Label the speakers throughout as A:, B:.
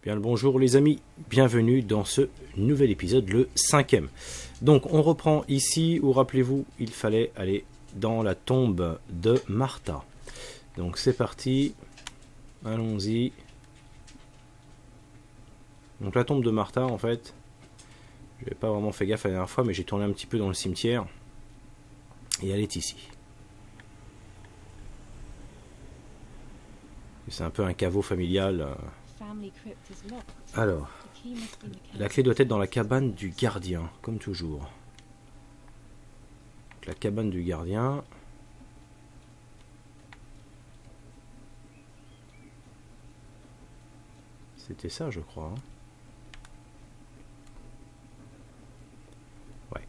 A: Bien le bonjour les amis, bienvenue dans ce nouvel épisode, le 5e. Donc on reprend ici où, rappelez-vous, il fallait aller dans la tombe de Martha. Donc c'est parti, allons-y. Donc la tombe de Martha, en fait, je n'avais pas vraiment fait gaffe la dernière fois, mais j'ai tourné un petit peu dans le cimetière. Et elle est ici. C'est un peu un caveau familial. Alors, la clé doit être dans la cabane du gardien, comme toujours. Donc, la cabane du gardien. C'était ça, je crois. Ouais.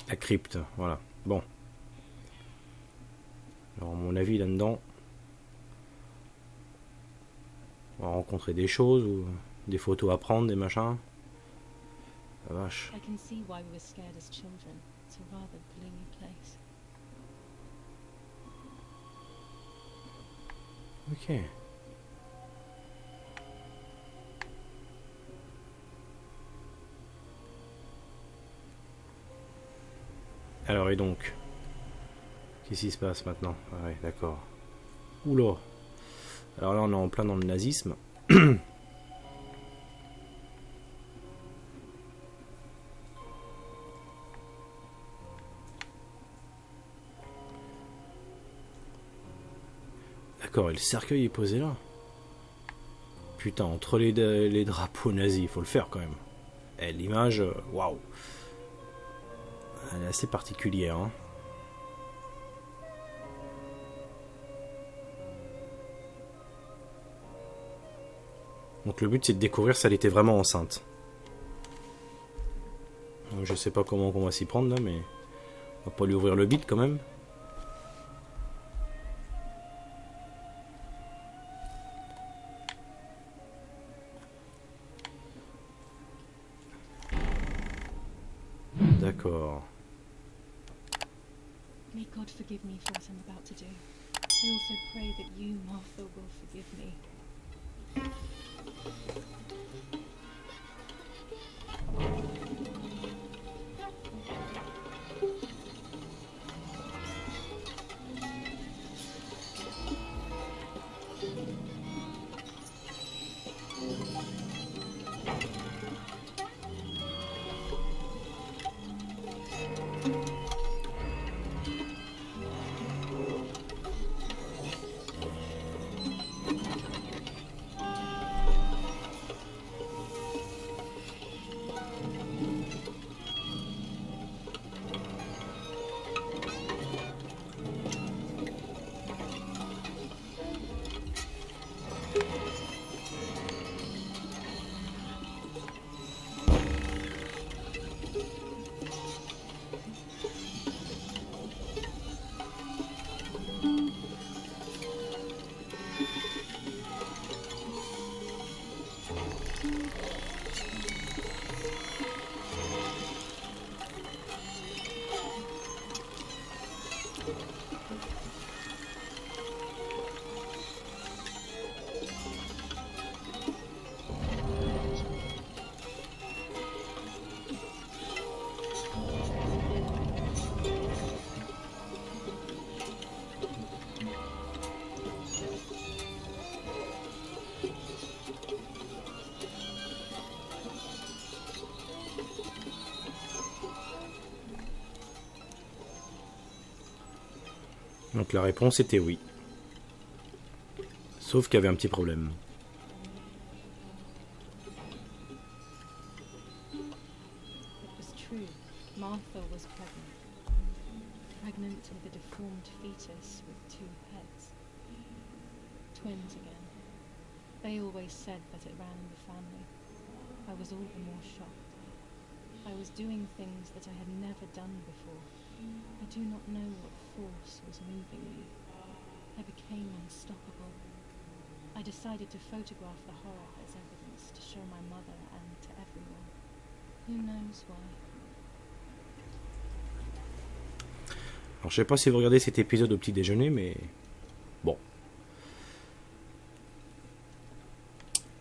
A: La crypte, voilà. Bon. Alors, à mon avis, là-dedans, on va rencontrer des choses, ou des photos à prendre, des machins. La vache. Ok. Alors, et donc, qu'est-ce qui se passe maintenant? Ah ouais, d'accord. Oula. Alors là, on est en plein dans le nazisme. D'accord, et le cercueil est posé là. Putain, entre les drapeaux nazis, il faut le faire quand même. Et l'image, waouh. Elle est assez particulière, hein. Donc le but, c'est de découvrir si elle était vraiment enceinte. Donc, je sais pas comment on va s'y prendre là, mais on va pas lui ouvrir le bide quand même. D'accord.
B: May God forgive me for what I'm about to do. I also pray that you, Martha, will forgive me.
A: Donc la réponse était oui. Sauf qu'il y avait un petit problème.
B: It was true. Martha was pregnant. Pregnant with a deformed fetus with 2 heads. Twins again. They always said that it ran in the family. I was all the more shocked. I was doing things that I had never done before. I do not know what force was moving me. I became unstoppable. I decided to photograph the horror as evidence to show my mother and to everyone. Who knows why?
A: Alors je sais pas si vous regardez cet épisode au petit déjeuner, mais bon.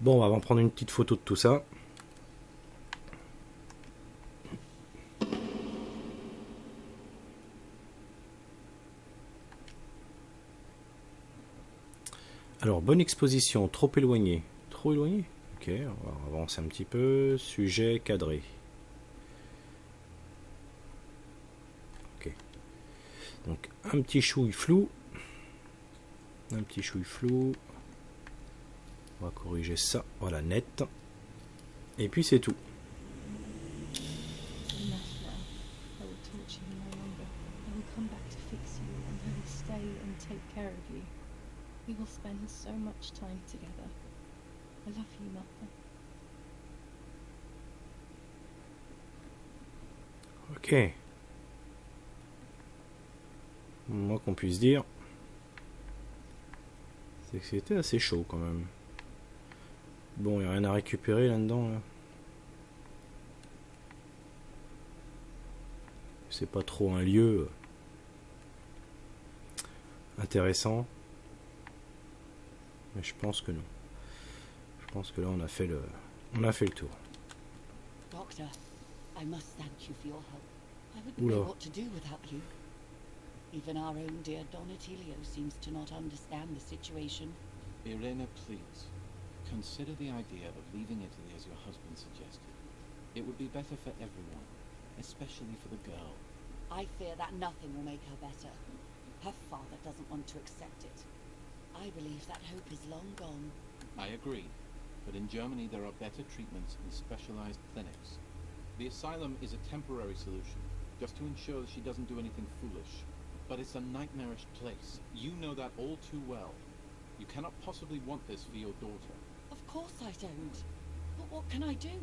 A: Bon, on va en prendre une petite photo de tout ça. Alors, bonne exposition, trop éloigné. Trop éloigné? Ok, on va avancer un petit peu. Sujet cadré. Ok. Donc, un petit chouille flou. Un petit chouille flou. On va corriger ça. Voilà, net. Et puis, c'est tout.
B: Enough now. I will torture you no longer. I will come back to fix you, and I will stay and take care of you. We will spend so much time together. I love you, Martha.
A: Ok. Moi qu'on puisse dire, c'est que c'était assez chaud quand même. Bon, il n'y a rien à récupérer là-dedans. Là. C'est pas trop un lieu intéressant. Mais je pense que non. Je pense que là on a fait le tour.
C: Doctor, I must thank you for your help. I wouldn't know what to do without you. Even our own dear Donatello seems to not understand the situation.
D: Irena, please. Consider the idea of leaving Italy as your husband suggested. It would be better for everyone, especially for the girl.
C: I fear that nothing will make her better. Her father doesn't want to accept it. I believe that hope is long gone.
D: I agree, but in Germany there are better treatments in specialized clinics. The asylum is a temporary solution, just to ensure that she doesn't do anything foolish. But it's a nightmarish place. You know that all too well. You cannot possibly want this for your daughter.
C: Of course I don't. But what can I do?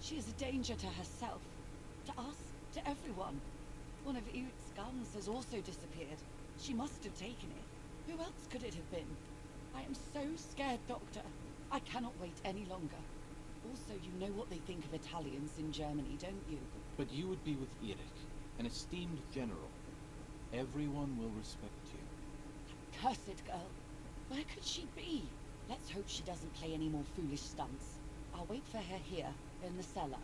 C: She is a danger to herself, to us, to everyone. One of Eric's guns has also disappeared. She must have taken it. Who else could it have been? I am so scared, Doctor. I cannot wait any longer. Also, you know what they think of Italians in Germany, don't you?
D: But you would be with Eric, an esteemed general. Everyone will respect you.
C: Cursed girl. Where could she be? Let's hope she doesn't play any more foolish stunts. I'll wait for her here, in the cellar.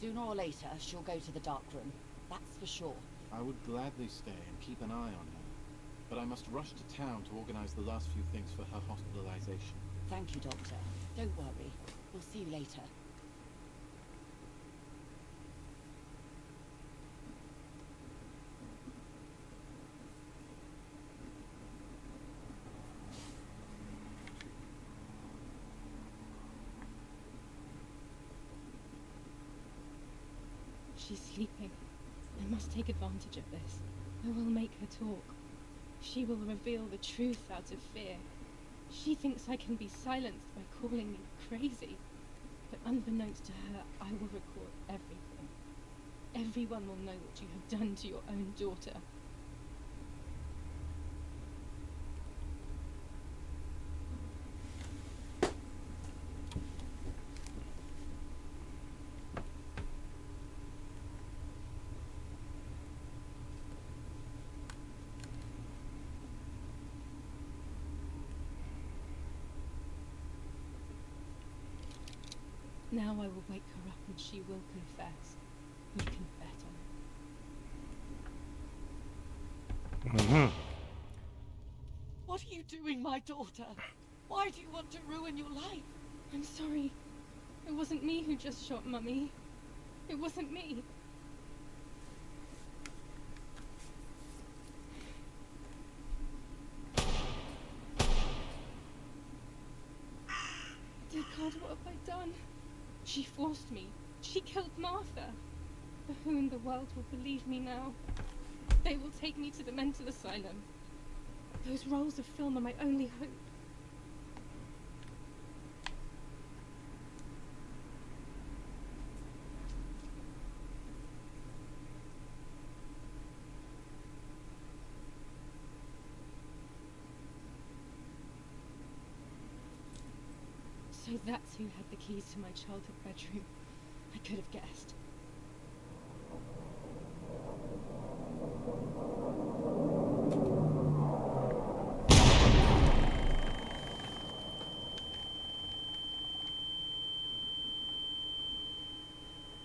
C: Sooner or later, she'll go to the dark room. That's for sure.
D: I would gladly stay and keep an eye on her. But I must rush to town to organize the last few things for her hospitalization.
C: Thank you, Doctor. Don't worry. We'll see you later.
B: She's sleeping. I must take advantage of this. I will make her talk. She will reveal the truth out of fear. She thinks I can be silenced by calling me crazy. But unbeknownst to her, I will record everything. Everyone will know what you have done to your own daughter. Now I will wake her up and she will confess. We can bet on it.
C: What are you doing, my daughter? Why do you want to ruin your life?
B: I'm sorry. It wasn't me who just shot Mummy. It wasn't me. Dear God, what have I done? She forced me. She killed Martha. But who in the world will believe me now? They will take me to the mental asylum. Those rolls of film are my only hope. So that's who had the keys to my childhood bedroom. I could have guessed.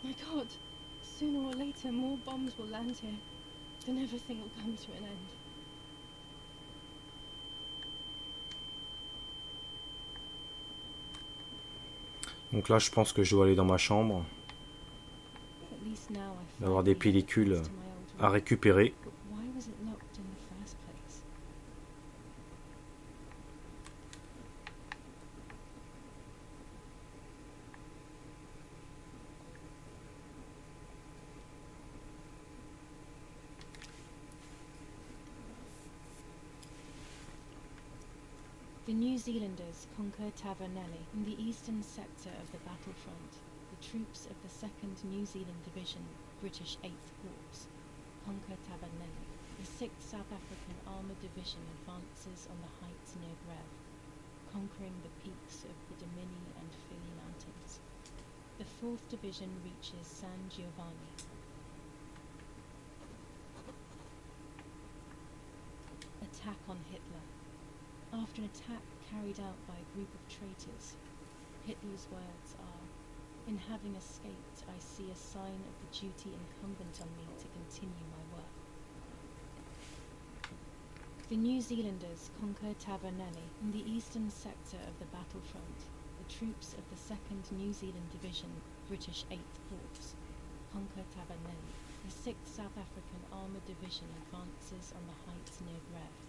B: My God, sooner or later more bombs will land here. Then everything will come to an end.
A: Donc là, je pense que je dois aller dans ma chambre,
B: At least now I
A: d'avoir des
B: finally have
A: pellicules
B: access to my old
A: à
B: room.
A: récupérer.
B: But why was it locked in the first place? The New Zealanders conquer Tavernelli in the eastern sector of the battlefront. The troops of the 2nd New Zealand Division, British 8th Corps, conquer Tavernelli. The 6th South African Armoured Division advances on the heights near Greve, conquering the peaks of the Dimini and FOLIE mountains. The 4th Division reaches San Giovanni. Attack on Hitler. After an attack carried out by a group of traitors, Hitler's words are, "In having escaped, I see a sign of the duty incumbent on me to continue my work." The New Zealanders conquer Tavernelli in the eastern sector of the battlefront. The troops of the 2nd New Zealand Division, British 8th Corps, conquer Tavernelli. The 6th South African Armoured Division advances on the heights near Greve,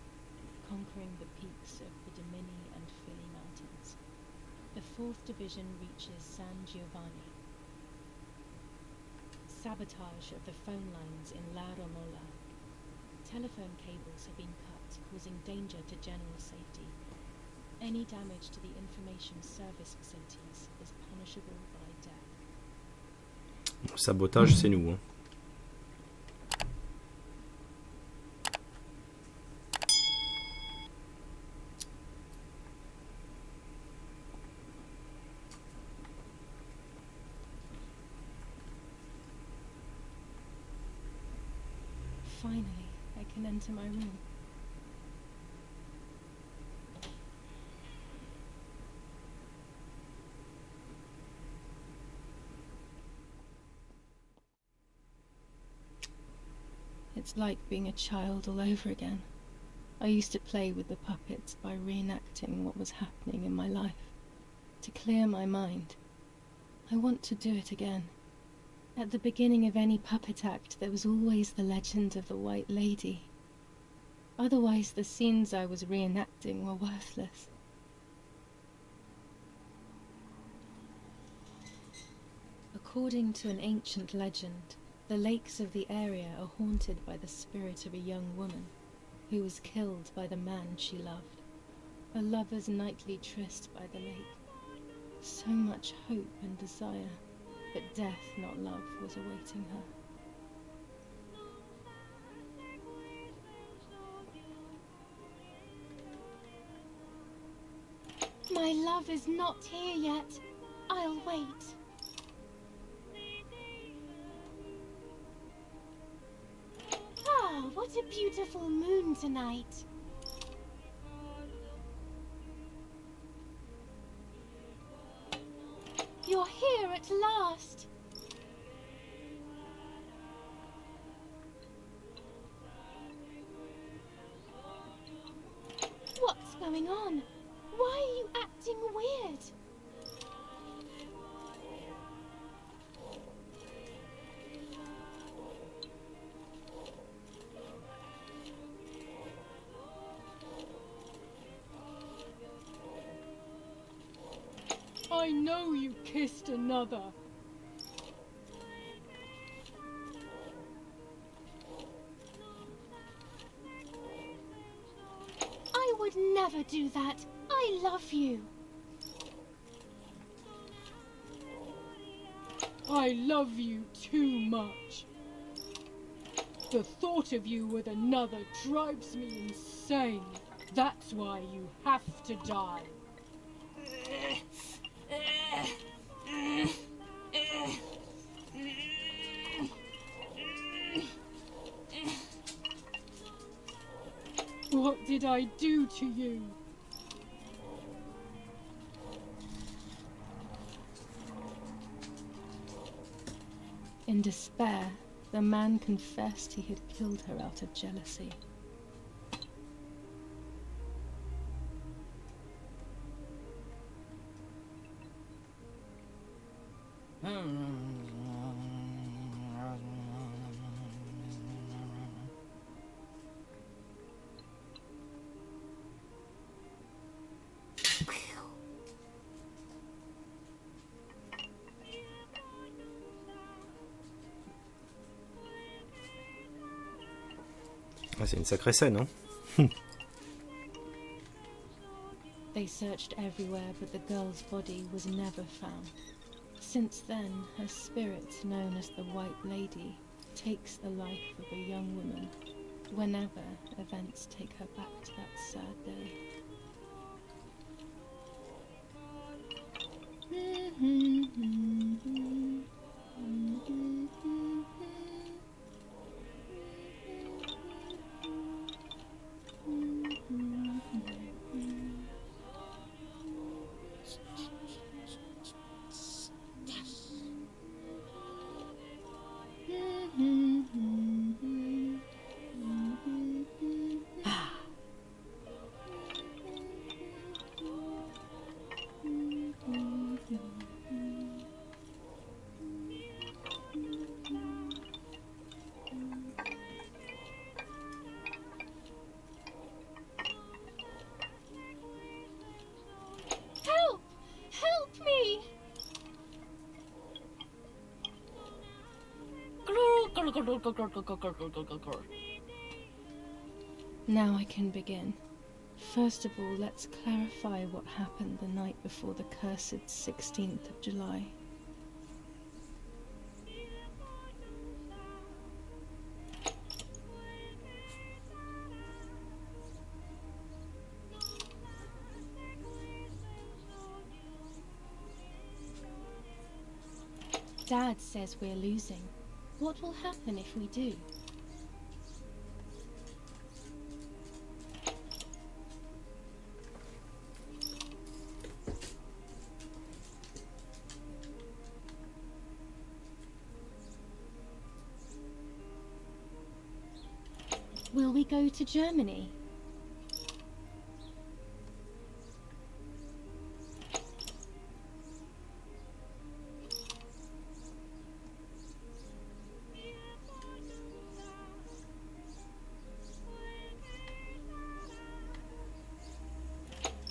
B: conquering the peaks of the Dimini and FOLIE mountains. The 4th Division reaches San Giovanni. Sabotage of the phone lines in La Romola. Telephone cables have been cut, causing danger to general safety. Any damage to the information service facilities is punishable by death.
A: Sabotage, c'est nous. Hein.
B: Finally, I can enter my room. It's like being a child all over again. I used to play with the puppets by reenacting what was happening in my life, to clear my mind. I want to do it again. At the beginning of any puppet act, there was always the legend of the White Lady. Otherwise, the scenes I was reenacting were worthless. According to an ancient legend, the lakes of the area are haunted by the spirit of a young woman who was killed by the man she loved. A lover's nightly tryst by the lake. So much hope and desire, but death, not love, was awaiting her. My love is not here yet. I'll wait. Ah, what a beautiful moon tonight. You're here at last. What's going on? Why are you acting weird? I know you kissed another. I would never do that. I love you. I love you too much. The thought of you with another drives me insane. That's why you have to die. did I do to you? In despair, the man confessed he had killed her out of jealousy.
A: Ah, c'est une sacrée scène, hein.
B: They searched everywhere, but the girl's body was never found. Since then, her spirit, known as the White Lady, takes the life of a young woman whenever events take her back to that sad day. Help! Help me! Now I can begin. First of all, let's clarify what happened the night before the cursed 16th of July. Dad says we're losing. What will happen if we do? Will we go to Germany?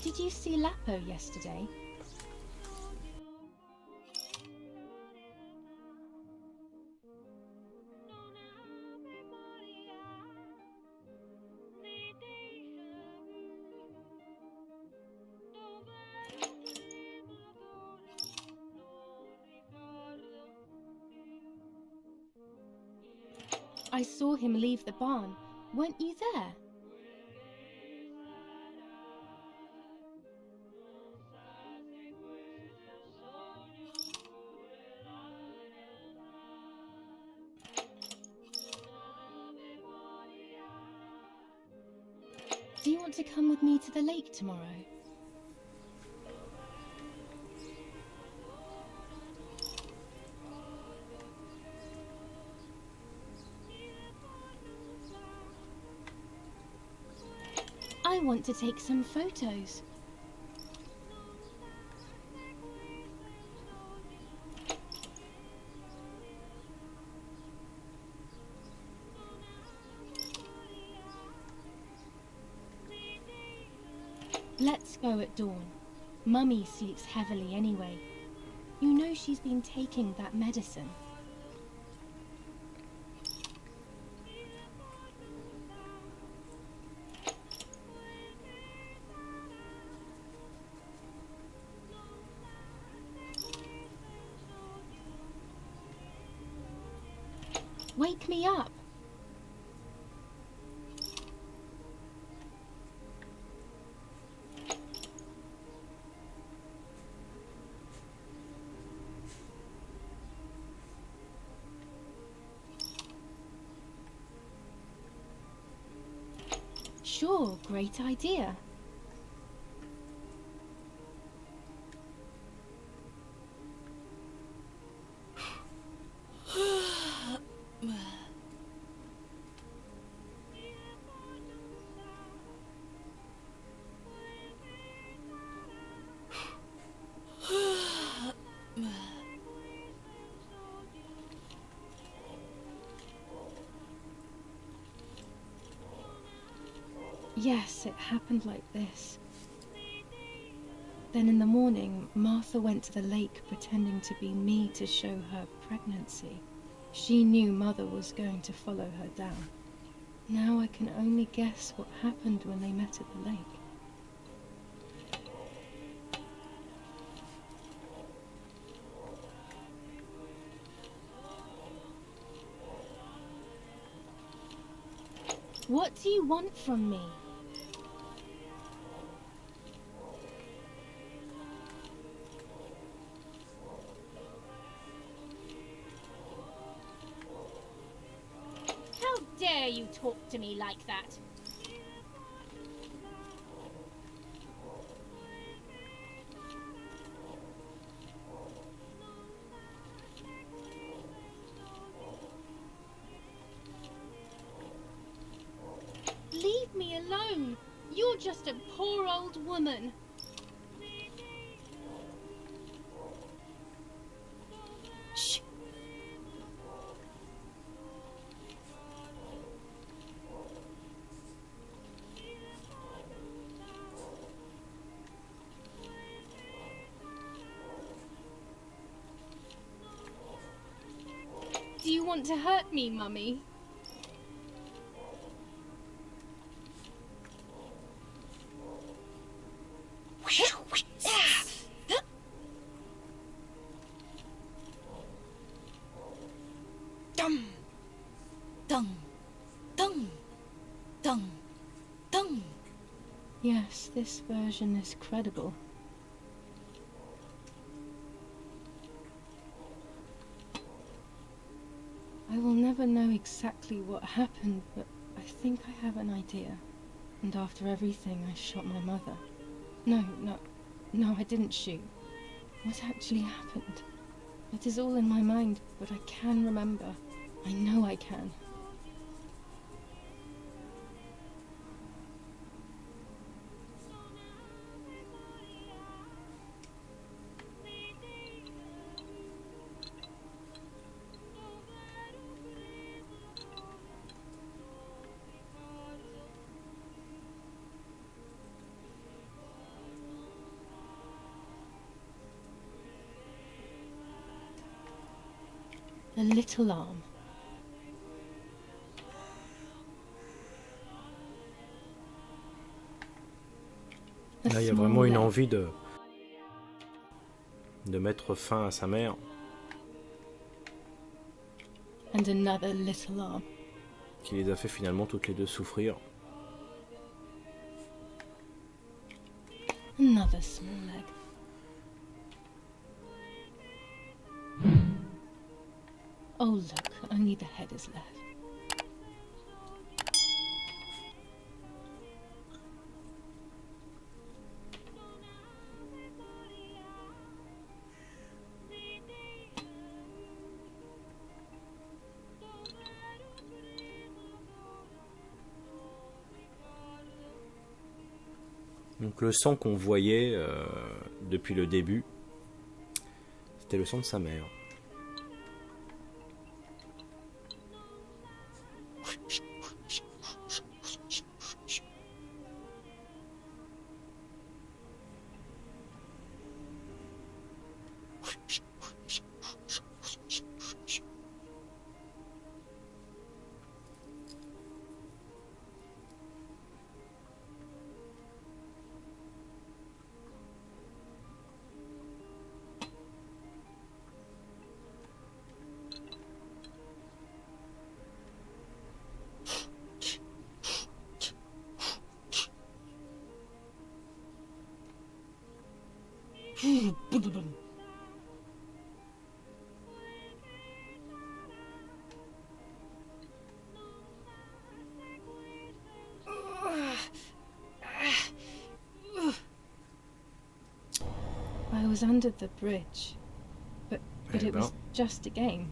B: Did you see Lapo yesterday? I saw him leave the barn. Weren't you there? Do you want to come with me to the lake tomorrow? I want to take some photos. Let's go at dawn. Mummy sleeps heavily anyway. You know she's been taking that medicine. Wake me up! Sure, great idea. Yes, it happened like this. Then in the morning, Martha went to the lake pretending to be me to show her pregnancy. She knew Mother was going to follow her down. Now I can only guess what happened when they met at the lake. What do you want from me?
E: How dare you talk to me like that? Leave me alone. You're just a poor old woman.
C: Shh.
B: Do you want to hurt me, Mummy?
C: Dum, dung, dung, dung, dung.
B: Yes, this version is credible. I will never know exactly what happened, but I think I have an idea. And after everything, I shot my mother. No, I didn't shoot. What actually happened? It is all in my mind, but I can remember. I know I can. The little arm.
A: Là, il y a vraiment une envie de mettre fin à sa mère.
B: And another little arm.
A: Qui les a fait finalement toutes les deux souffrir.
B: Another small leg. Oh look, only the head is left.
A: Donc le sang qu'on voyait depuis le début, c'était le sang de sa mère.
B: was under the bridge, but
A: Eh
B: it was
A: ben.
B: just a game.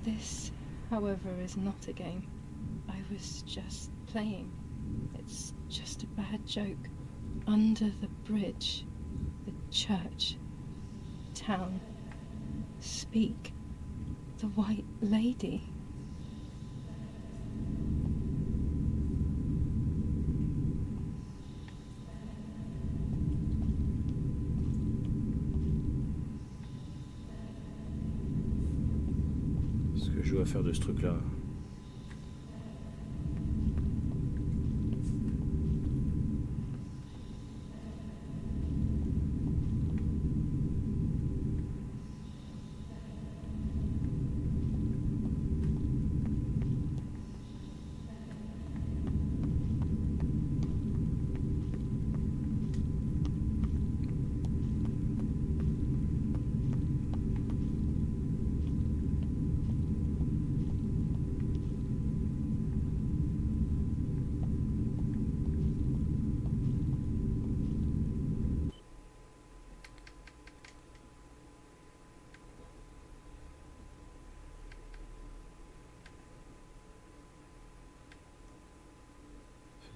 B: This, however, is not a game. I was just playing. It's just a bad joke. Under the bridge, the church, town, speak, the white lady.
A: Ce que je dois faire de ce truc-là.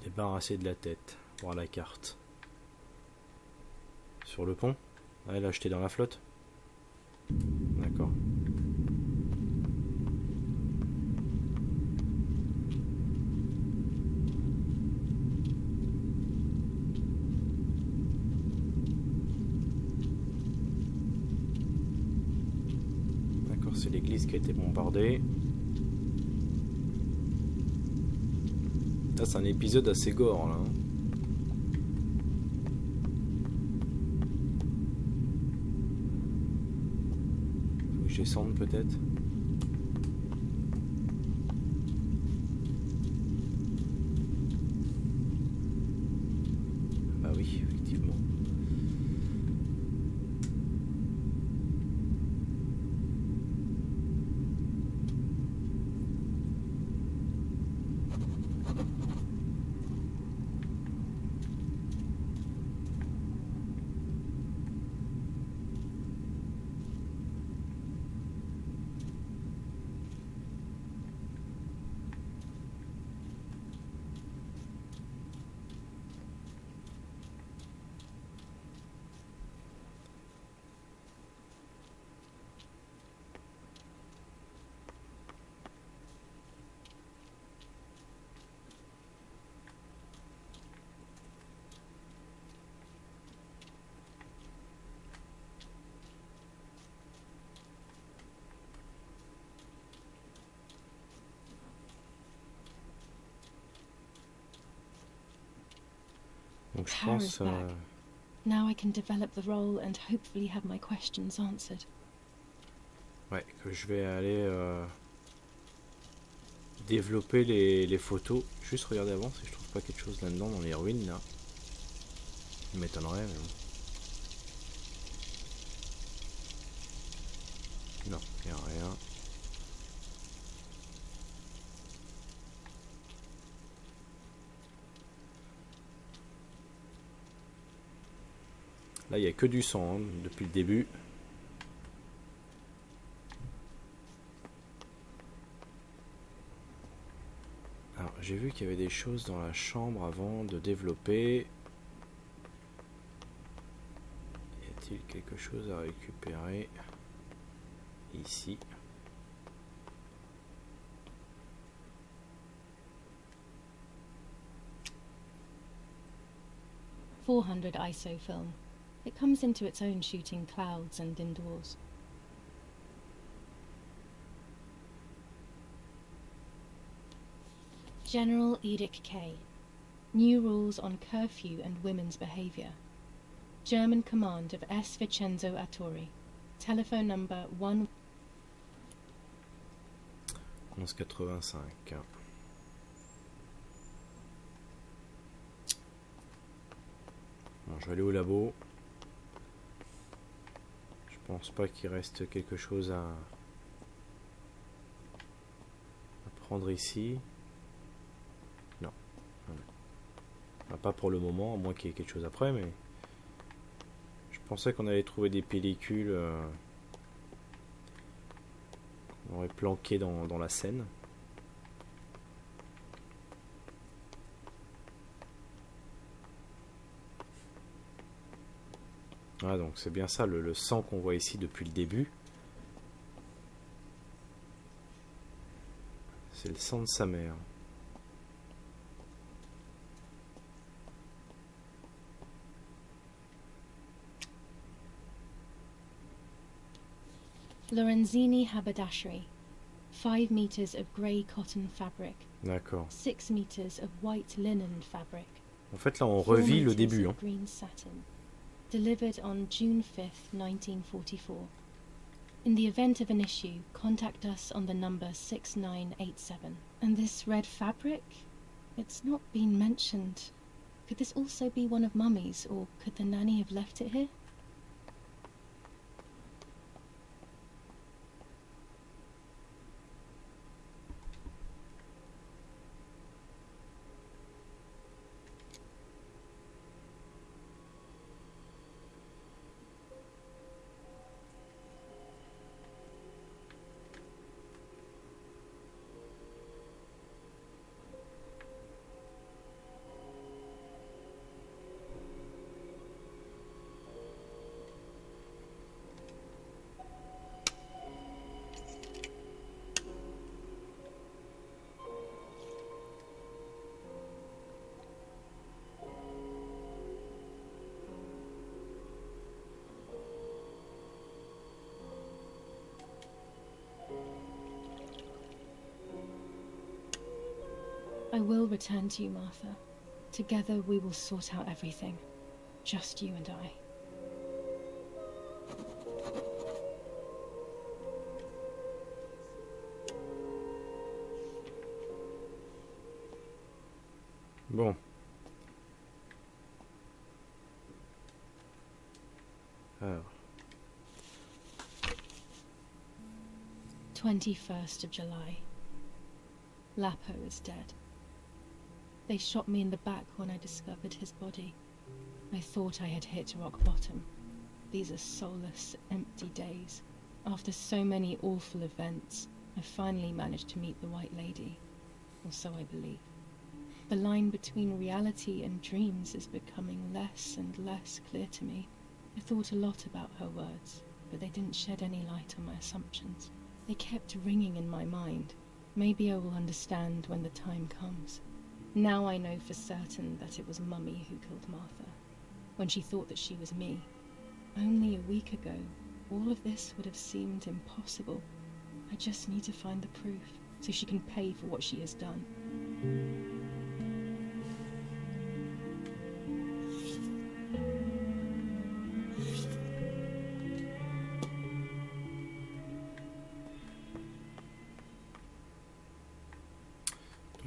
A: Débarrasser de la tête, voir la carte. Sur le pont? Ouais, là j'étais dans la flotte. D'accord. D'accord, c'est l'église qui a été bombardée. Là, c'est un épisode assez gore, là. Faut que je descende, peut-être. Bah oui, effectivement. Donc je
B: Power is
A: pense...
B: back. Now I can develop the role and hopefully have my questions answered.
A: Ouais, que je vais aller développer les photos. Juste regarder avant si je trouve pas quelque chose là-dedans dans les ruines là. Il m'étonnerait, mais bon. Non, il n'y a rien. Là, il n'y a que du sang hein, depuis le début. Alors, j'ai vu qu'il y avait des choses dans la chambre avant de développer. Y a-t-il quelque chose à récupérer ici?
B: .400 ISO film. It comes into its own shooting clouds and indoors. General Edict K. New rules on curfew and women's behaviour. German command of S. Vincenzo Attori. Telephone number
A: 1185. Bon, je vais aller au labo. Je pense pas qu'il reste quelque chose à prendre ici. Non. Enfin, pas pour le moment, à moins qu'il y ait quelque chose après, mais je Je pensais qu'on allait trouver des pellicules qu'on aurait planquées dans la scène. Ah, donc c'est bien ça, le sang qu'on voit ici depuis le début. C'est le sang de sa mère.
B: Lorenzini haberdashery. 5 meters of grey cotton fabric.
A: D'accord.
B: 6 meters of white linen fabric.
A: En fait, là, on
B: 4
A: revit le
B: meters
A: début.
B: of
A: Hein.
B: green satin. Delivered on June 5th, 1944. In the event of an issue, contact us on the number 6987. And this red fabric? It's not been mentioned. Could this also be one of Mummy's, or could the nanny have left it here? I will return to you, Martha. Together we will sort out everything. Just you and I.
A: Bon. Alors.
B: 21st of July. Lapo is dead. They shot me in the back when I discovered his body. I thought I had hit rock bottom. These are soulless, empty days. After so many awful events, I finally managed to meet the White Lady. Or so I believe. The line between reality and dreams is becoming less and less clear to me. I thought a lot about her words, but they didn't shed any light on my assumptions. They kept ringing in my mind. Maybe I will understand when the time comes. Now I know for certain that it was Mummy who killed Martha, when she thought that she was me. Only a week ago, all of this would have seemed impossible. I just need to find the proof, so she can pay for what she has done.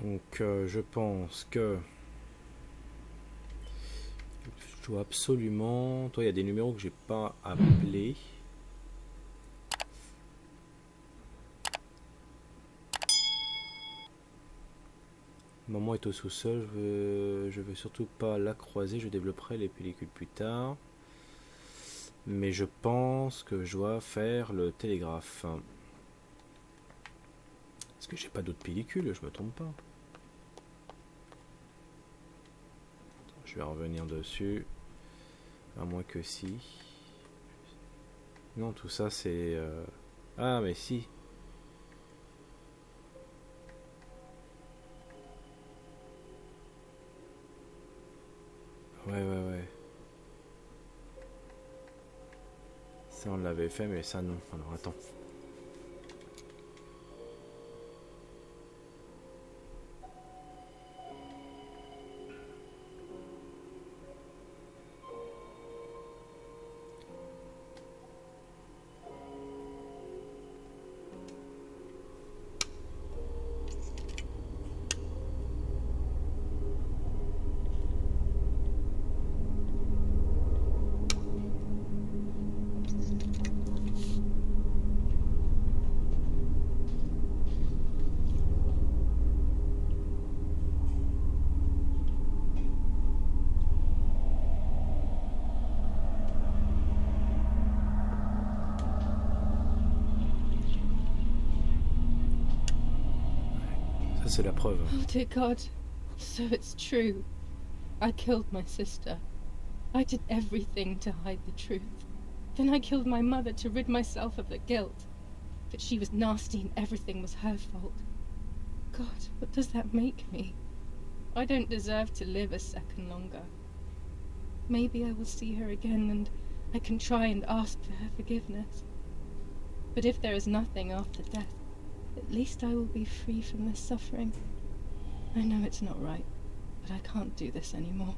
A: Donc je pense que je dois absolument... Toi, il y a des numéros que j'ai pas appelés. Maman est au sous-sol, je veux surtout pas la croiser, je développerai les pellicules plus tard. Mais je pense que je dois faire le télégraphe. Est-ce que j'ai pas d'autres pellicules? Je me trompe pas. Je vais revenir dessus. À moins que si. Non, tout ça c'est... Ah, mais si. Ouais. Ça on l'avait fait, mais ça non. Alors attends. Ça, c'est la preuve.
B: Oh dear God, so it's true. I killed my sister. I did everything to hide the truth. Then I killed my mother to rid myself of the guilt. That she was nasty and everything was her fault. God, what does that make me? I don't deserve to live a second longer. Maybe I will see her again and I can try and ask for her forgiveness. But if there is nothing after death, at least I will be free from this suffering. I know it's not right, but I can't do this anymore.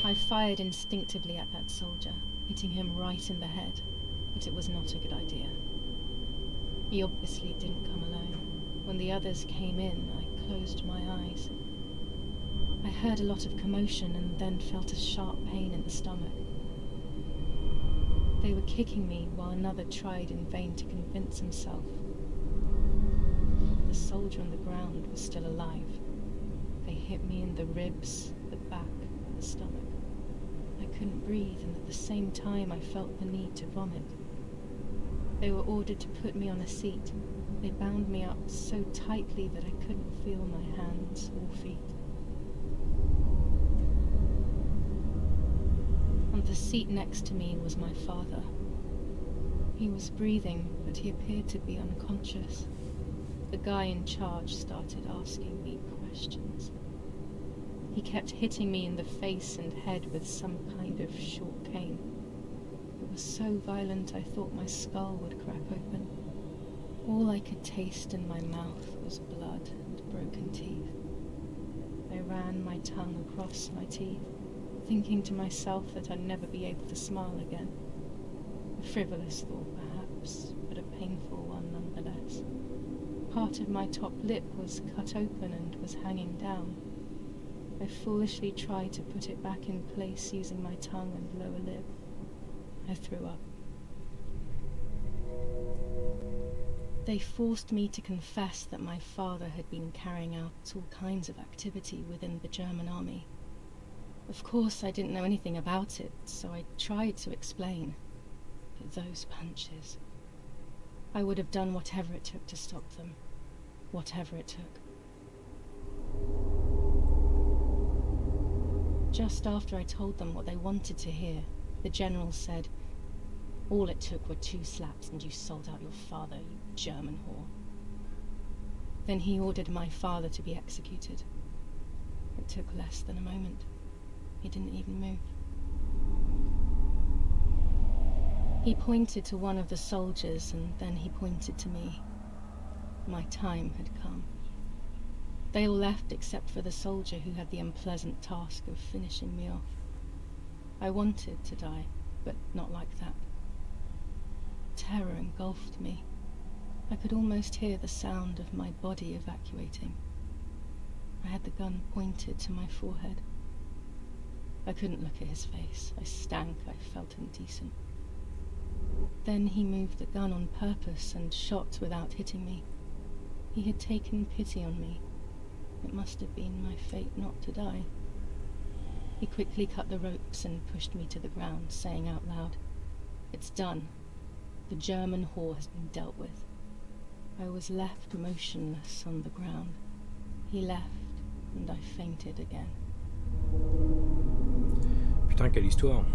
B: I fired instinctively at that soldier, hitting him right in the head, but it was not a good idea. He obviously didn't come alone. When the others came in, I closed my eyes. I heard a lot of commotion and then felt a sharp pain in the stomach. They were kicking me while another tried in vain to convince himself. The soldier on the ground was still alive. They hit me in the ribs, the back, and the stomach. I couldn't breathe, and at the same time I felt the need to vomit. They were ordered to put me on a seat. They bound me up so tightly that I couldn't feel my hands or feet. On the seat next to me was my father. He was breathing, but he appeared to be unconscious. The guy in charge started asking me questions. He kept hitting me in the face and head with some kind of short cane. It was so violent I thought my skull would crack open. All I could taste in my mouth was blood and broken teeth. I ran my tongue across my teeth, thinking to myself that I'd never be able to smile again. A frivolous thought, perhaps, but a painful one nonetheless. Part of my top lip was cut open and was hanging down. I foolishly tried to put it back in place using my tongue and lower lip. I threw up. They forced me to confess that my father had been carrying out all kinds of activity within the German army. Of course, I didn't know anything about it, so I tried to explain. But those punches... I would have done whatever it took to stop them. Whatever it took. Just after I told them what they wanted to hear, the general said, "All it took were 2 slaps and you sold out your father, you German whore." Then he ordered my father to be executed. It took less than a moment. He didn't even move. He pointed to one of the soldiers and then he pointed to me. My time had come. They all left except for the soldier who had the unpleasant task of finishing me off. I wanted to die, but not like that. Terror engulfed me. I could almost hear the sound of my body evacuating. I had the gun pointed to my forehead. I couldn't look at his face. I stank. I felt indecent. Then he moved the gun on purpose and shot without hitting me. He had taken pity on me. It must have been my fate not to die. He quickly cut the ropes and pushed me to the ground, saying out loud, "It's done. The German whore has been dealt with." I was left motionless on the ground. He left, and I fainted again.
A: Putain, quelle histoire.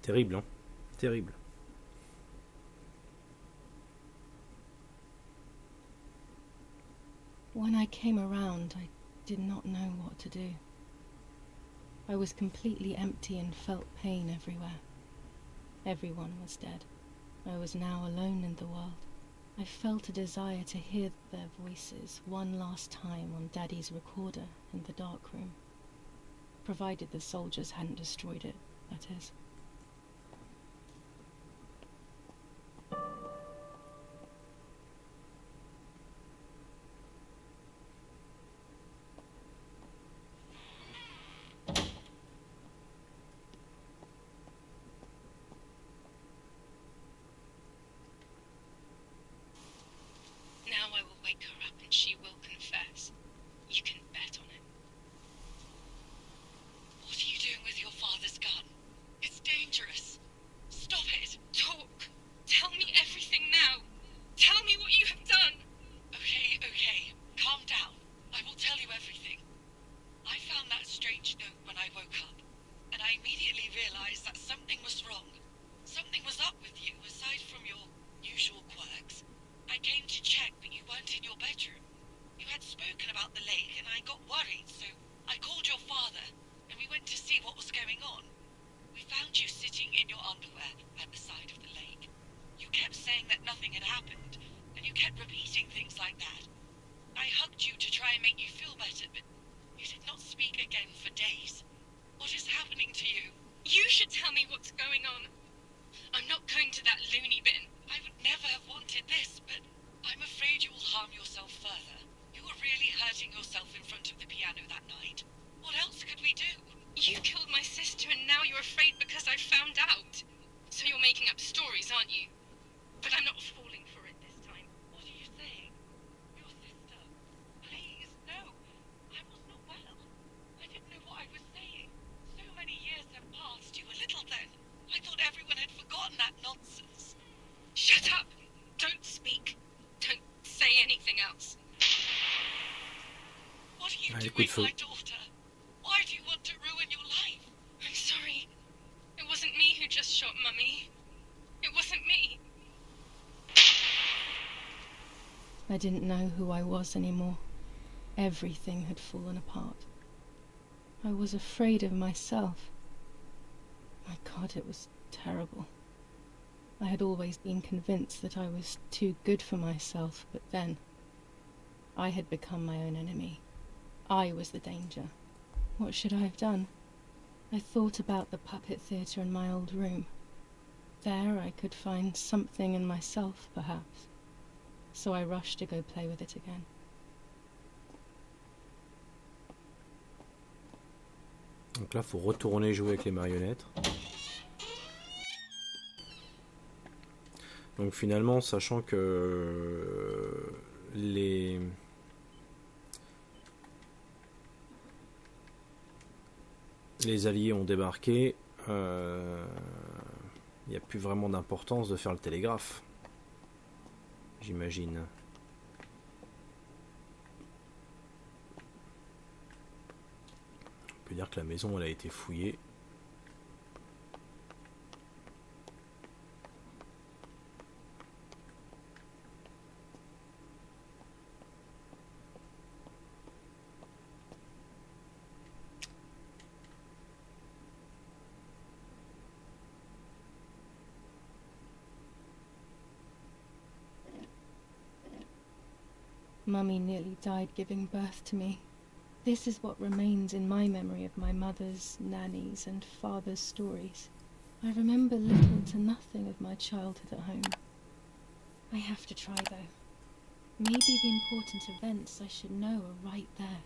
A: Terrible, hein? Terrible.
B: When I came around, I did not know what to do. I was completely empty and felt pain everywhere. Everyone was dead. I was now alone in the world. I felt a desire to hear their voices one last time on Daddy's recorder in the dark room. Provided the soldiers hadn't destroyed it, that is. Now I will wake her up and she will confess.
C: repeating things like that. I hugged you to try and make you feel better, but you did not speak again for days. What is happening to you?
F: You should tell me what's going on. I'm not going to that loony bin.
C: I would never have wanted this, but I'm afraid you will harm yourself further. You were really hurting yourself in front of the piano that night. What else could we do?
F: You killed my sister and now you're afraid because I found out. So you're making up stories, aren't you? But I'm not falling for it this time.
C: What are you saying? Your sister? Please, no. I was not well. I didn't know what I was saying. So many years have passed. You were little then. I thought everyone had forgotten that nonsense.
F: Shut up! Don't speak. Don't say anything else.
C: What are you
A: Allez,
C: doing,
A: coup de feu.
C: my daughter? Why do you want to ruin your life?
F: I'm sorry. It wasn't me who just shot Mummy. It wasn't me.
B: I didn't know who I was anymore. Everything had fallen apart. I was afraid of myself. My God, it was terrible. I had always been convinced that I was too good for myself, but then I had become my own enemy. I was the danger. What should I have done? I thought about the puppet theatre in my old room. There I could find something in myself, perhaps. So I rushed to go play with it again.
A: Donc là, faut retourner jouer avec les marionnettes. Donc finalement, sachant que les alliés ont débarqué, il n'y a plus vraiment d'importance de faire le télégraphe, j'imagine. On peut dire que la maison elle a été fouillée.
B: Mummy nearly died giving birth to me. This is what remains in my memory of my mother's, nanny's and father's stories. I remember little to nothing of my childhood at home. I have to try though. Maybe the important events I should know are right there.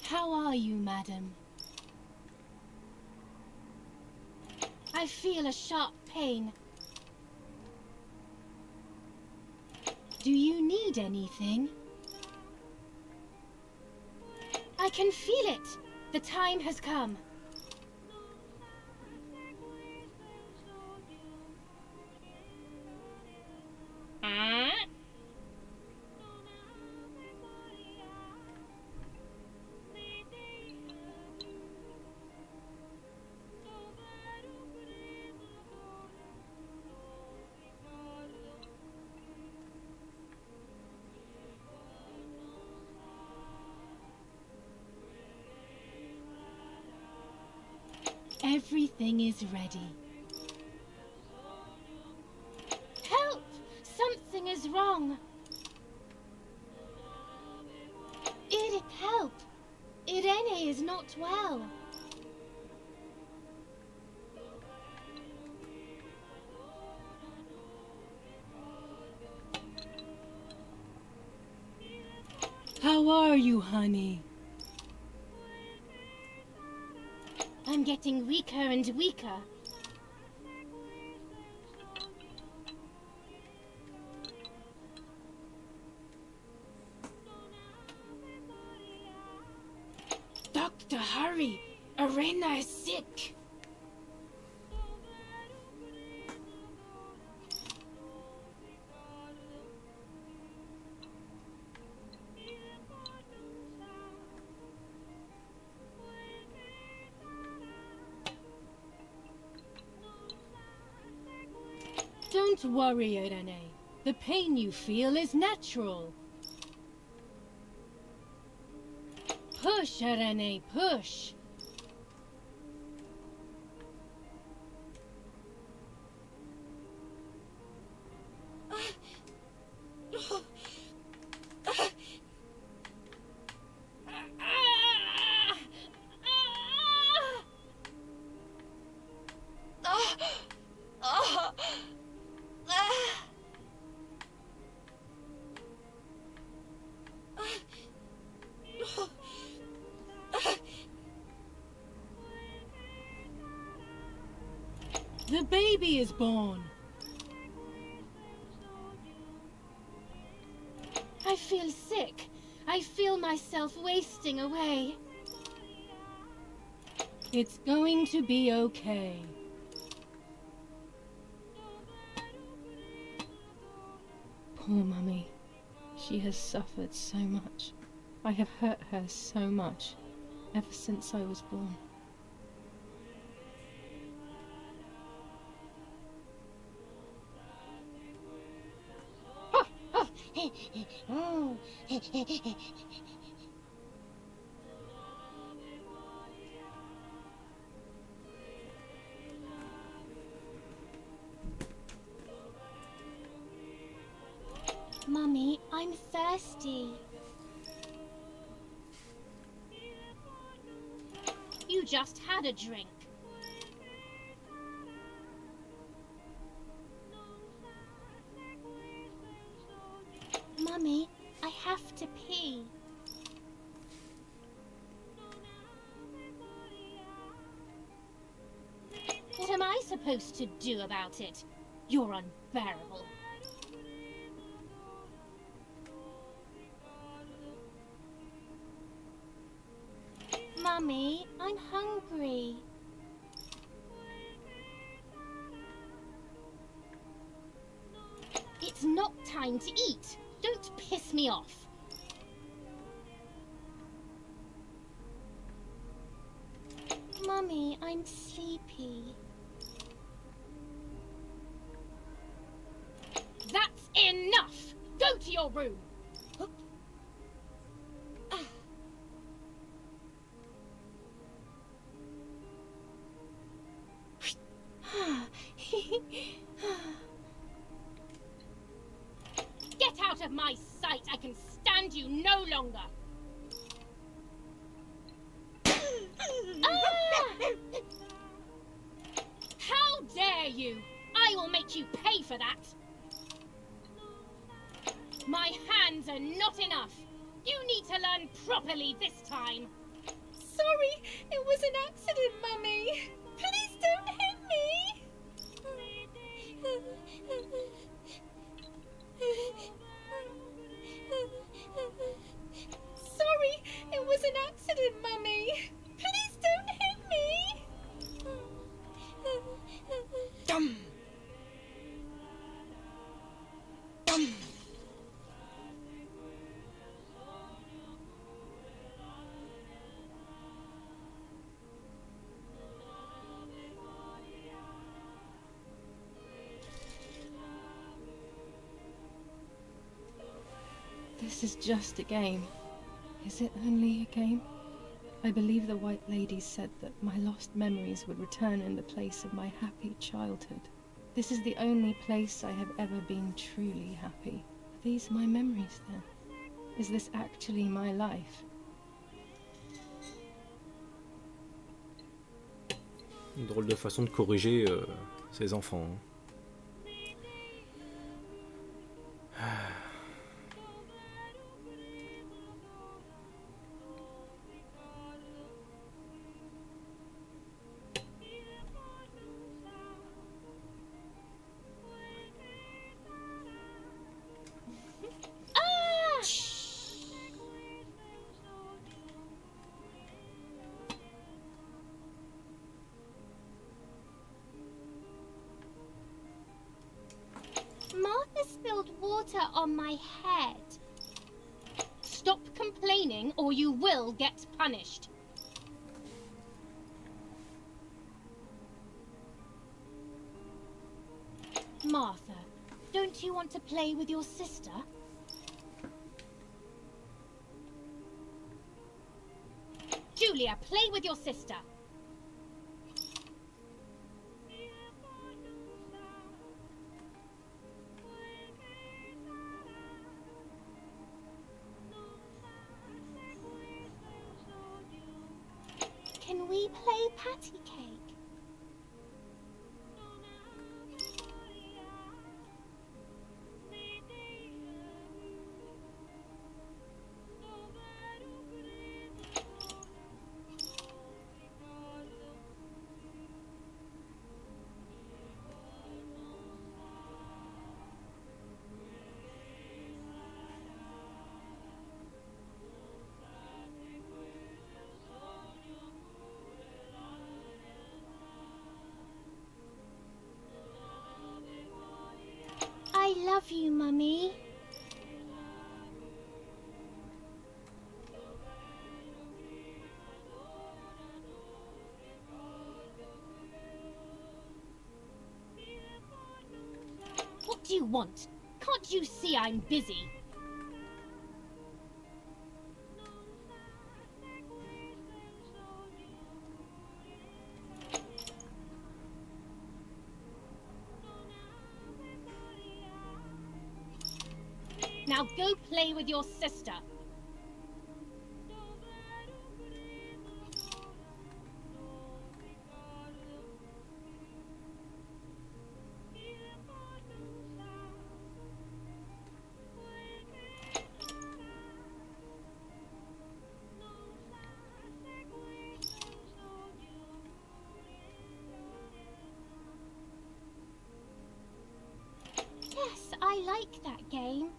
E: How are you, madam? I feel a sharp pain. Do you need anything? I can feel it. The time has come. Everything is ready. Help! Something is wrong. It help. Irene is not well.
B: How are you, honey?
E: I'm getting weaker and weaker. Doctor, hurry! Arena is sick. Don't worry, Irene. The pain you feel is natural. Push, Irene, push.
B: The baby is born.
E: I feel sick. I feel myself wasting away.
B: It's going to be okay. Poor Mummy. She has suffered so much. I have hurt her so much, ever since I was born.
E: Mummy, I'm thirsty. You just had a drink. Mummy, I have to pee. What am I supposed to do about it? You're unbearable. Mummy, I'm hungry. It's not time to eat. Don't piss me off. Mummy, I'm sleepy. That's enough! Go to your room! Get out of my sight! I can stand you no longer! How dare you! I will make you pay for that! My hands are not enough! You need to learn properly this time!
B: Sorry, it was an accident, Mummy. Please don't hit me. Sorry, it was an accident, Mummy. Please don't hit me.
C: Dum! Dum!
B: This is just a game. Is it only a game? I believe the White Lady said that my lost memories would return in the place of my happy childhood. This is the only place I have ever been truly happy. Are these my memories then? Is this actually my life?
A: Une drôle de façon de corriger ses enfants. Hein.
E: Martha spilled water on my head.
B: Stop complaining or you will get punished.
E: Martha, don't you want to play with your sister?
B: Julia, play with your sister.
E: Can we play patty cake? love you, Mummy. What do you want? Can't you see I'm busy? Now go play with your sister. Yes, I like that game.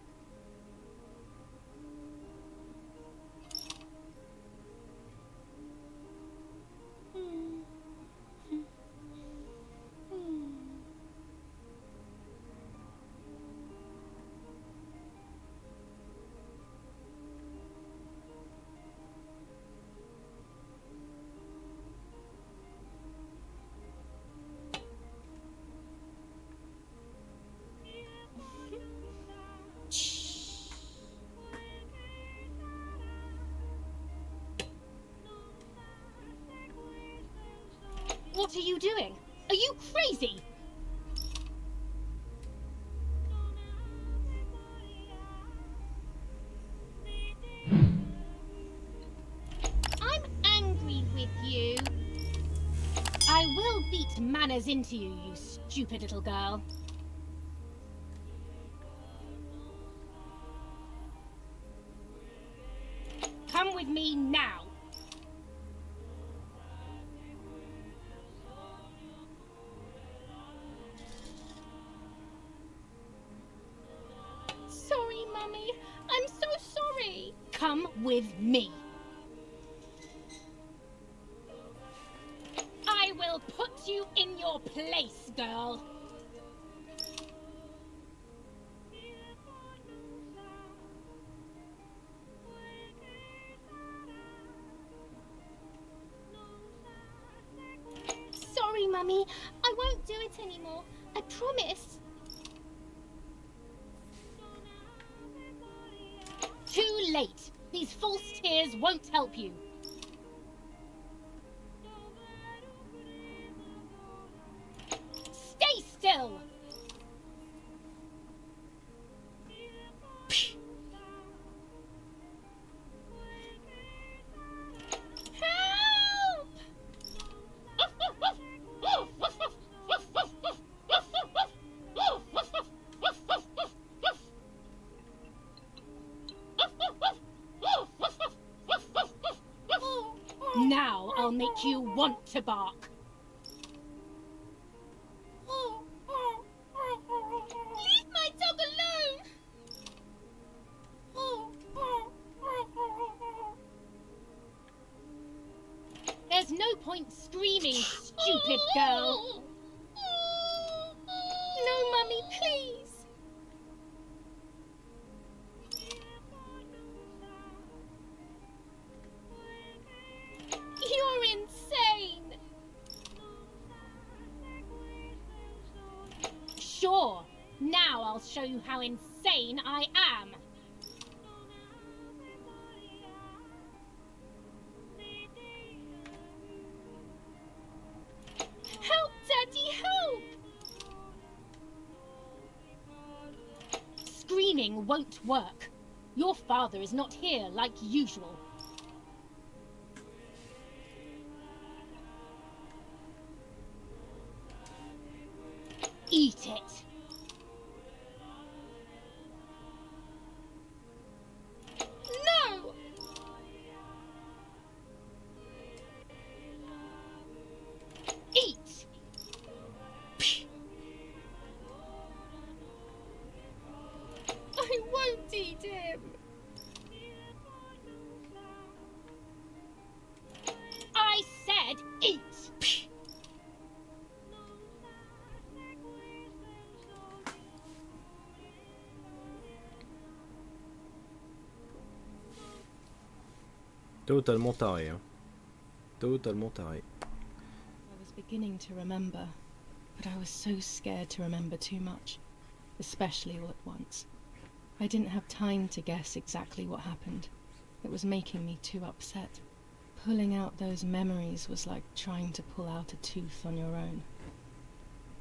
E: What are you doing? Are you crazy? I'm angry with you. I will beat manners into you, you stupid little girl. Come with me now. Sorry, Mummy. I'm so sorry. Come with me. I will put you in your place, girl. Sorry, Mummy. I won't do it anymore. I promise. Too late. These false tears won't help you. Stay still. Help! Now I'll make you want to bark. Leave my dog alone! There's no point screaming, stupid girl. No, Mummy, please. You're insane! Sure, now I'll show you how insane I am. Help, Daddy, help! Screaming won't work. Your father is not here like usual. Eat it. No! Eat! I won't eat him. I said eat!
A: Totalement taré, hein. Totalement taré.
B: I was beginning to remember, but I was so scared to remember too much, especially all at once. I didn't have time to guess exactly what happened. It was making me too upset. Pulling out those memories was like trying to pull out a tooth on your own.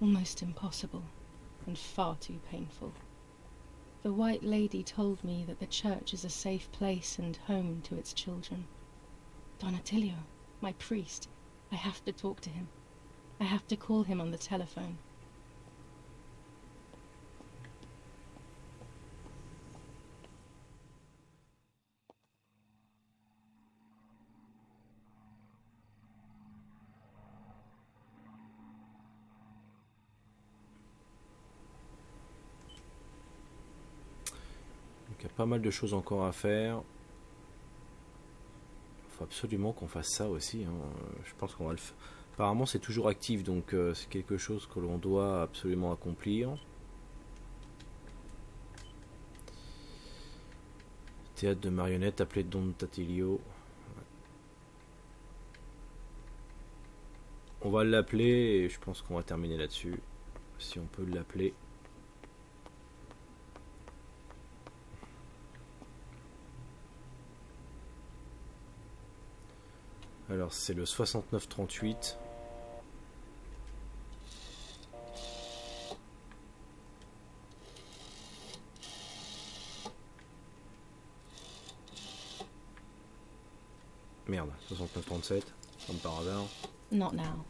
B: Almost impossible, and far too painful. The White Lady told me that the church is a safe place and home to its children. Don Attilio, my priest, I have to talk to him. I have to call him on the telephone.
A: Il y a pas mal de choses encore à faire. Il faut absolument qu'on fasse ça aussi, hein. Je pense qu'on va le faire. Apparemment c'est toujours actif, donc c'est quelque chose que l'on doit absolument accomplir. Théâtre de marionnettes appelé Don Tatilio. On va l'appeler et je pense qu'on va terminer là-dessus. Si on peut l'appeler. Alors c'est le 6938. Merde, 6937, comme par hasard.
B: Not now.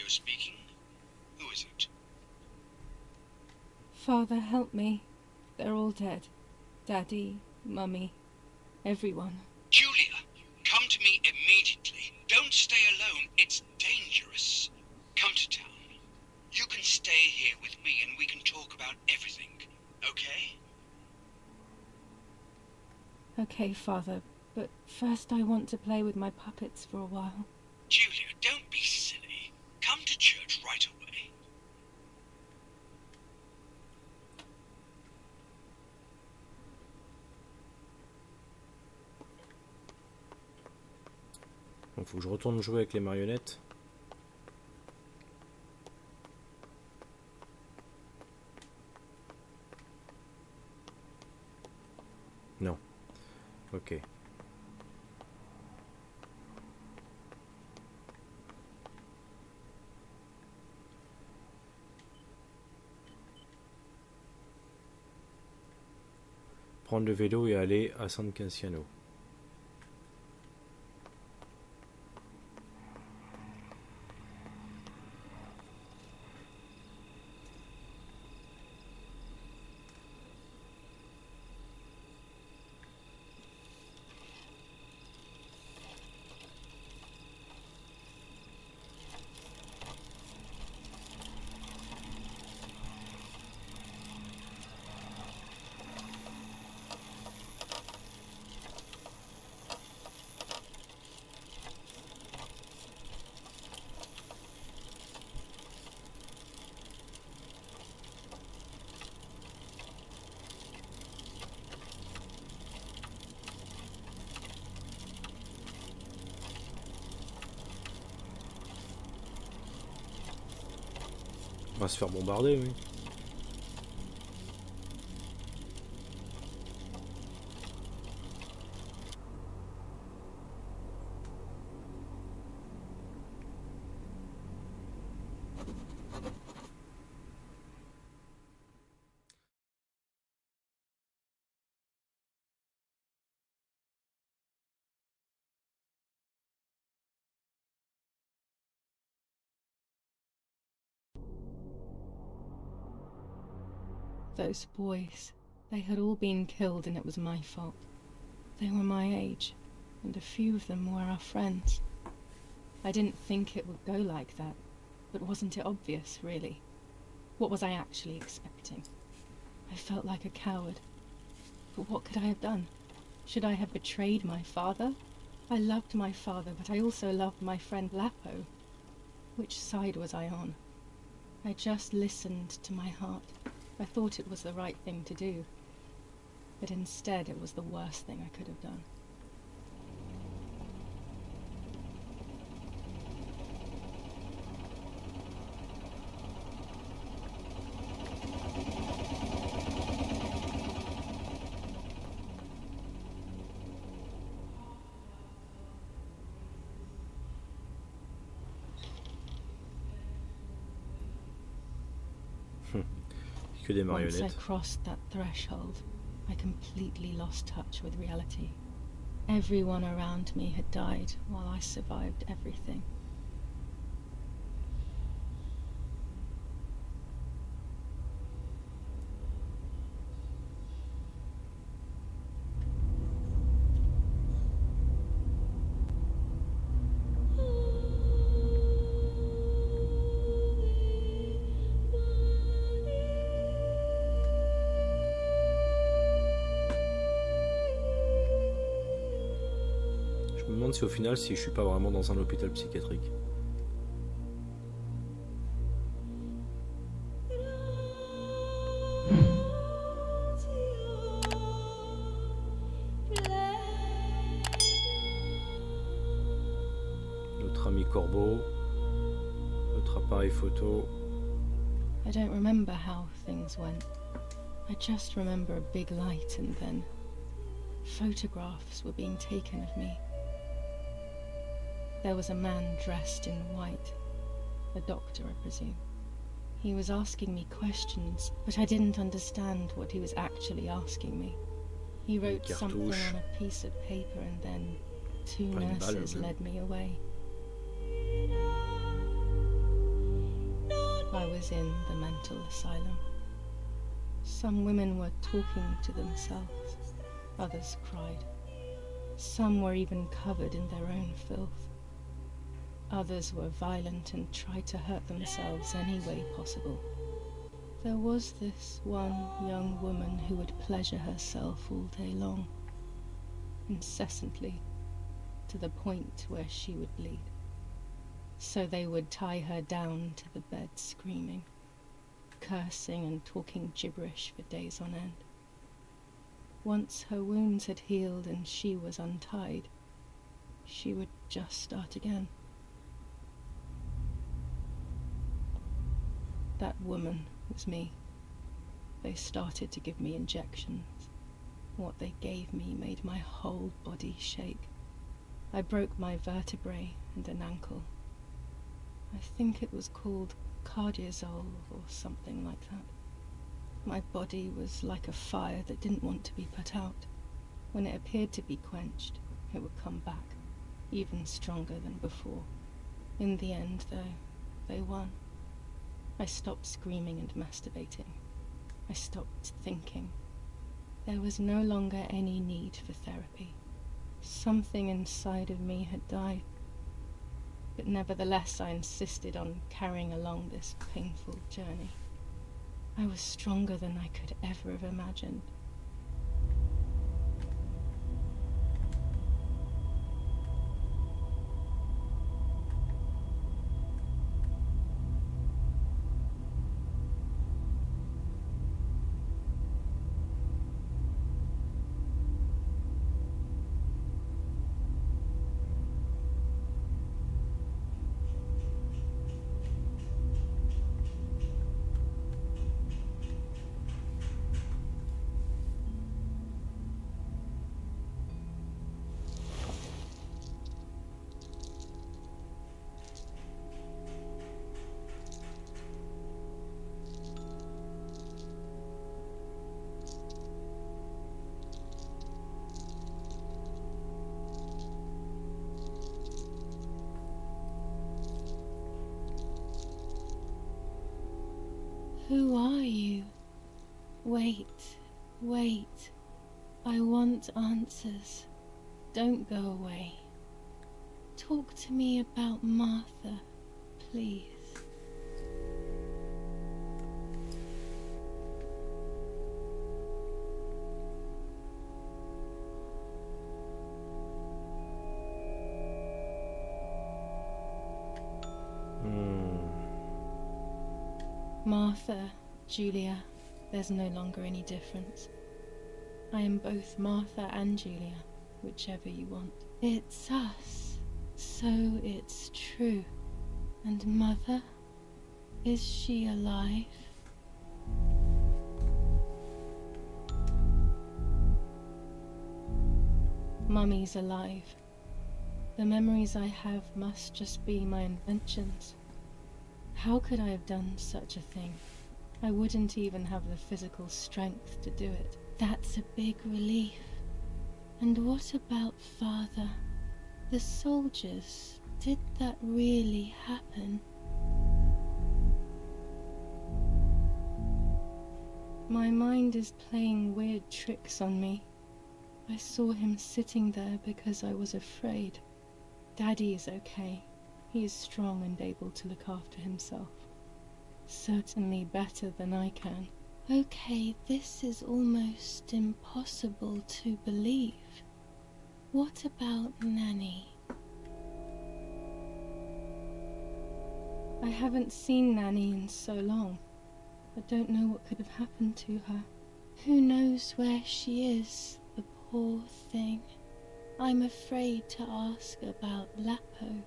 G: Speaking. Who is it?
B: Father, help me. They're all dead. Daddy, Mummy, everyone.
G: Julia, come to me immediately. Don't stay alone. It's dangerous. Come to town. You can stay here with me and we can talk about everything. Okay?
B: Okay, Father, but first I want to play with my puppets for a while.
G: Julia, don't be silly. Come to church right away.
A: Il faut que je retourne jouer avec les marionnettes. Non. Ok. Prendre le vélo et aller à San Cassiano. On va se faire bombarder, oui.
B: Those boys, they had all been killed and it was my fault. They were my age, and a few of them were our friends. I didn't think it would go like that, but wasn't it obvious, really? What was I actually expecting? I felt like a coward. But what could I have done? Should I have betrayed my father? I loved my father, but I also loved my friend Lapo. Which side was I on? I just listened to my heart. I thought it was the right thing to do. But instead it was the worst thing I could have done.
A: Que des
B: Once I
A: marionnettes.
B: crossed that threshold, I completely lost touch with reality. Everyone around me had died while I survived everything.
A: Je me demande si au final, si je suis pas vraiment dans un hôpital psychiatrique. Notre ami Corbeau, notre appareil photo.
B: I don't remember how things went. I just remember a big light and then photographs were being taken of me. There was a man dressed in white, a doctor, I presume. He was asking me questions, but I didn't understand what he was actually asking me. He wrote something
A: cartouche.
B: on a piece of paper and then two
A: Pas une balle,
B: nurses
A: même.
B: led me away. I was in the mental asylum. Some women were talking to themselves, others cried. Some were even covered in their own filth. Others were violent and tried to hurt themselves any way possible. There was this one young woman who would pleasure herself all day long, incessantly, to the point where she would bleed. So they would tie her down to the bed screaming, cursing and talking gibberish for days on end. Once her wounds had healed and she was untied, she would just start again. That woman was me. They started to give me injections. What they gave me made my whole body shake. I broke my vertebrae and an ankle. I think it was called cardiazole or something like that. My body was like a fire that didn't want to be put out. When it appeared to be quenched, it would come back, even stronger than before. In the end, though, they won. I stopped screaming and masturbating. I stopped thinking. There was no longer any need for therapy. Something inside of me had died. But nevertheless, I insisted on carrying along this painful journey. I was stronger than I could ever have imagined. Who are you? Wait, wait. I want answers. Don't go away. Talk to me about Martha, please. Martha, Julia, there's no longer any difference. I am both Martha and Julia, whichever you want. It's us, so it's true. And Mother? Is she alive? Mummy's alive. The memories I have must just be my inventions. How could I have done such a thing? I wouldn't even have the physical strength to do it. That's a big relief. And what about Father? The soldiers, did that really happen? My mind is playing weird tricks on me. I saw him sitting there because I was afraid. Daddy is okay. He is strong and able to look after himself. Certainly better than I can. Okay, this is almost impossible to believe. What about Nanny? I haven't seen Nanny in so long. I don't know what could have happened to her. Who knows where she is, the poor thing. I'm afraid to ask about Lapo.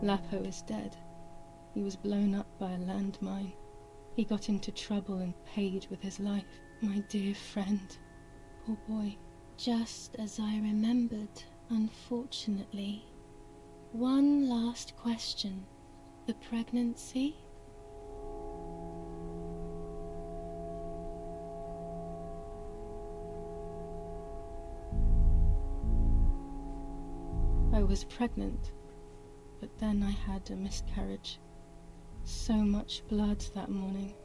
B: Lapo is dead. He was blown up by a landmine. He got into trouble and paid with his life. My dear friend. Poor boy. Just as I remembered, unfortunately. One last question. The pregnancy? I was pregnant. But then I had a miscarriage. So much blood that morning.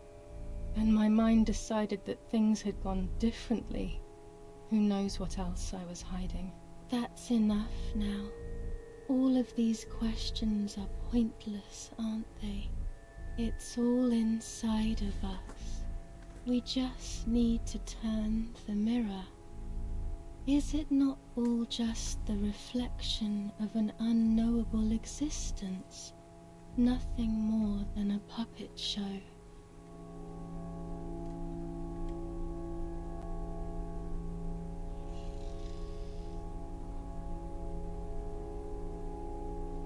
B: And my mind decided that things had gone differently. Who knows what else I was hiding. That's enough now. All of these questions are pointless, aren't they? It's all inside of us. We just need to turn the mirror. Is it not all just the reflection of an unknowable existence? Nothing more than a puppet show.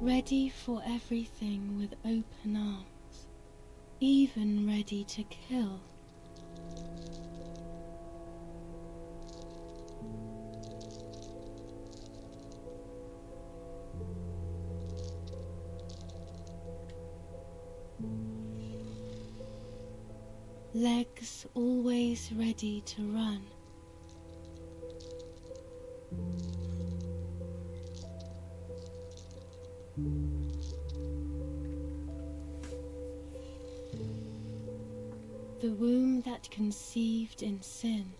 B: Ready for everything with open arms, even ready to kill. Legs always ready to run. The womb that conceived in sin.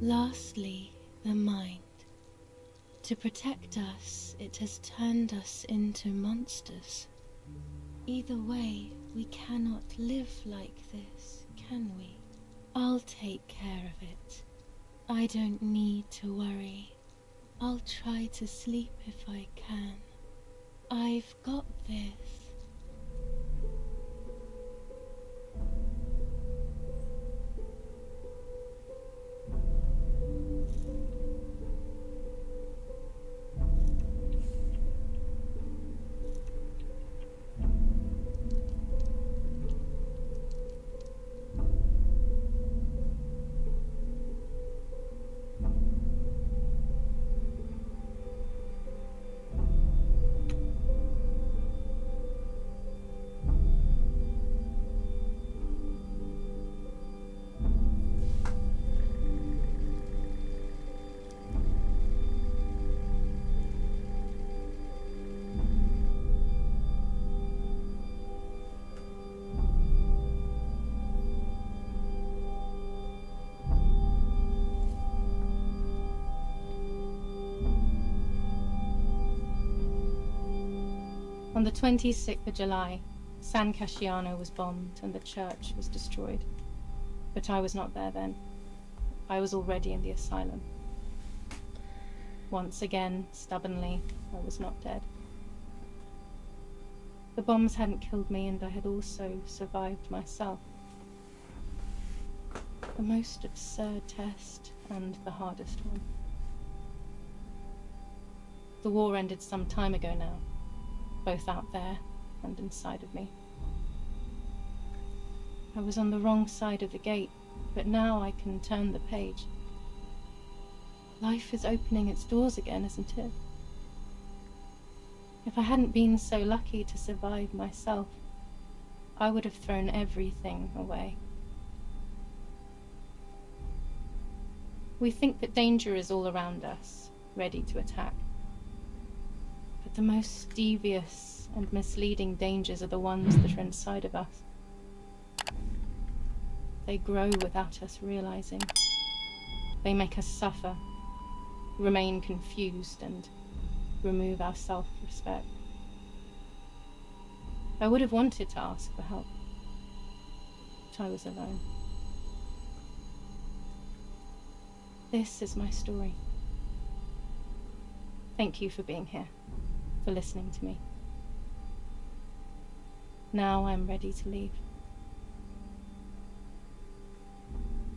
B: Lastly, the mind. To protect us, it has turned us into monsters. Either way, we cannot live like this, can we? I'll take care of it. I don't need to worry. I'll try to sleep if I can. I've got this. On the 26th of July, San Casciano was bombed and the church was destroyed. But I was not there then. I was already in the asylum. Once again, stubbornly, I was not dead. The bombs hadn't killed me, and I had also survived myself. The most absurd test, and the hardest one. The war ended some time ago now, both out there and inside of me. I was on the wrong side of the gate, but now I can turn the page. Life is opening its doors again, isn't it? If I hadn't been so lucky to survive myself, I would have thrown everything away. We think that danger is all around us, ready to attack. But the most devious and misleading dangers are the ones that are inside of us. They grow without us realizing. They make us suffer, remain confused, and remove our self-respect. I would have wanted to ask for help, but I was alone. This is my story. Thank you for being here, for listening to me. Now I'm ready to leave.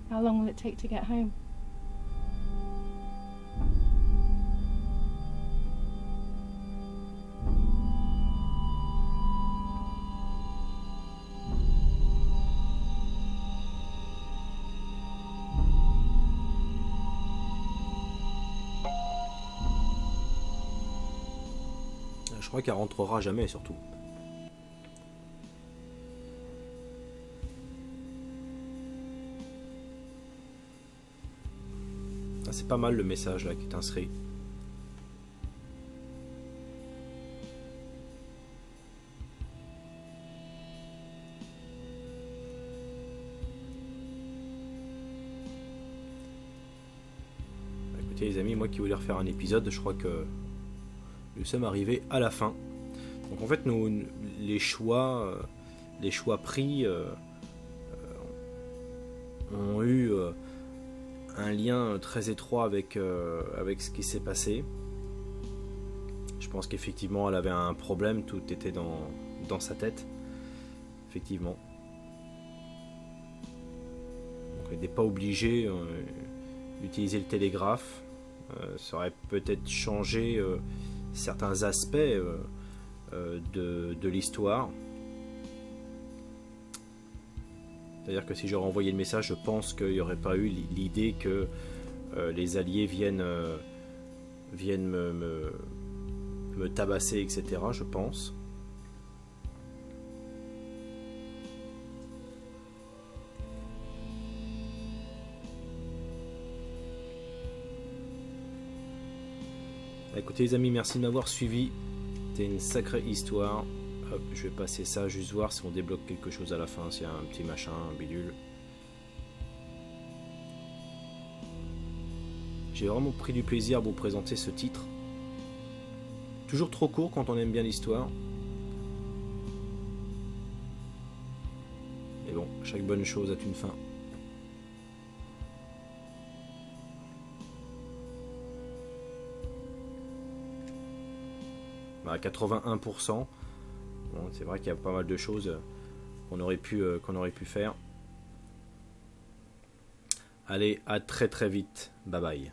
B: How long will it take to get home?
A: Je crois qu'elle rentrera jamais, surtout. Ah, c'est pas mal le message là qui est inscrit. Écoutez les amis, moi qui voulais refaire un épisode, je crois que nous sommes arrivés à la fin. Donc en fait, les choix pris ont eu un lien très étroit avec ce qui s'est passé. Je pense qu'effectivement, elle avait un problème, tout était dans sa tête. Effectivement. Donc elle n'était pas obligée d'utiliser le télégraphe. Ça aurait peut-être changé certains aspects de l'histoire. C'est-à-dire que si j'aurais envoyé le message, je pense qu'il n'y aurait pas eu l'idée que les alliés viennent me tabasser, etc. Je pense. Écoutez les amis, merci de m'avoir suivi. C'était une sacrée histoire. Hop, je vais passer ça, juste voir si on débloque quelque chose à la fin, s'il y a un petit machin, un bidule. J'ai vraiment pris du plaisir à vous présenter ce titre. Toujours trop court quand on aime bien l'histoire. Mais bon, chaque bonne chose a une fin. À 81%. Bon, c'est vrai qu'il y a pas mal de choses qu'on aurait pu faire. Allez, à très très vite. Bye bye.